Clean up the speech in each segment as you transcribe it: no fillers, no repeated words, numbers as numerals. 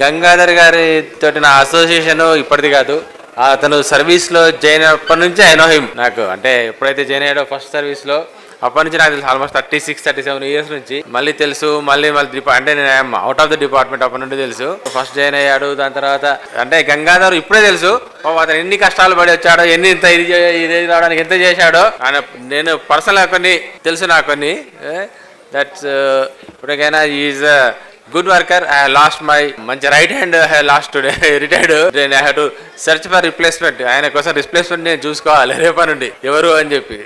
గంగాధర్ గారి తోటి నా అసోసియేషన్ ఇప్పటిది కాదు. అతను సర్వీస్లో జాయిన్ అయినప్పటి నుంచి ఐ నో హిమ్. నాకు అంటే ఎప్పుడైతే జాయిన్ అయ్యాడో ఫస్ట్ సర్వీస్లో అప్పటి నుంచి నాకు తెలుసు. ఆల్మోస్ట్ 36-37 ఇయర్స్ నుంచి మళ్ళీ తెలుసు. మళ్ళీ అంటే నేను అవుట్ ఆఫ్ ద డిపార్ట్మెంట్ అప్పటి నుండి తెలుసు. ఫస్ట్ జాయిన్ అయ్యాడు. దాని తర్వాత అంటే గంగాధర్ ఇప్పుడే తెలుసు అతను ఎన్ని కష్టాలు పడి వచ్చాడో, ఎన్ని ఇంత ఇది రావడానికి ఎంత చేశాడో ఆయన. నేను పర్సనల్గా కొన్ని తెలుసు నాకు కొన్ని. దట్స్ ఇప్పటికైనా is good worker. I lost my మంచి right hand. I lost today retired. Then I have to search for replacement. ఆయన కోసం రిప్లేస్మెంట్ నేను చూసుకోవాలి రేపటి నుండి ఎవరు అని చెప్పి.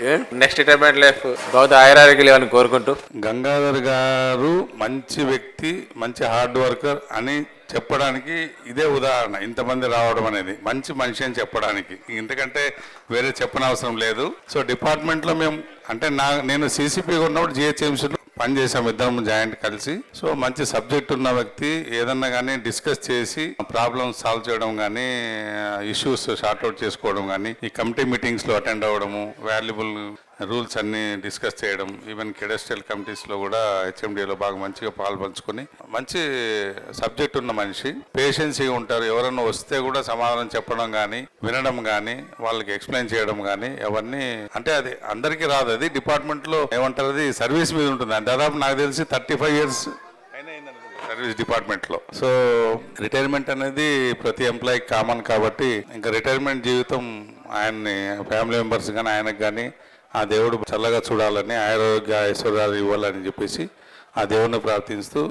నెక్స్ట్ రిటైర్మెంట్ లైఫ్ బహుత ఆయురారోగ్యాలు ఇవ్వాలని కోరుకుంటూ. గంగాధర్ గారు మంచి వ్యక్తి, మంచి హార్డ్ వర్కర్ అని చెప్పడానికి ఇదే ఉదాహరణ. ఇంతమంది రావడం అనేది మంచి మనిషి అని చెప్పడానికి ఇంతకంటే వేరే చెప్పనవసరం లేదు. సో డిపార్ట్మెంట్లో మేము అంటే నేను CCPగా ఉన్నప్పుడు GHMCలో పనిచేసాం, ఇద్దరం జాయింట్ కలిసి. సో మంచి సబ్జెక్ట్ ఉన్న వ్యక్తి. ఏదన్నా కానీ డిస్కస్ చేసి ప్రాబ్లమ్స్ సాల్వ్ చేయడం కానీ, ఇష్యూస్ సార్ట్అవుట్ చేసుకోవడం కానీ, ఈ కమిటీ మీటింగ్స్లో అటెండ్ అవ్వడము, వాల్యుబుల్ రూల్స్ అన్ని డిస్కస్ చేయడం, ఈవెన్ కెడస్ట్రియల్ కమిటీస్లో కూడా HMDలో బాగా మంచిగా పాల్పంచుకొని మంచి సబ్జెక్ట్ ఉన్న మనిషి. పేషెన్సీగా ఉంటారు. ఎవరన్నా వస్తే కూడా సమాధానం చెప్పడం కానీ, వినడం కానీ, వాళ్ళకి ఎక్స్ప్లెయిన్ చేయడం కానీ, అవన్నీ అంటే అది అందరికీ రాదు. అది డిపార్ట్మెంట్లో ఏమంటారు, అది సర్వీస్ మీద ఉంటుంది. దాదాపు నాకు తెలిసి 35 ఇయర్స్ సర్వీస్ డిపార్ట్మెంట్లో. సో రిటైర్మెంట్ అనేది ప్రతి ఎంప్లాయీకి కామన్ కాబట్టి ఇంకా రిటైర్మెంట్ జీవితం ఆయన్ని ఫ్యామిలీ మెంబర్స్ కానీ ఆయనకు కానీ ఆ దేవుడు చల్లగా చూడాలని, ఆరోగ్య ఐశ్వర్యాలు ఇవ్వాలని చెప్పేసి ఆ దేవుడిని ప్రార్థిస్తూ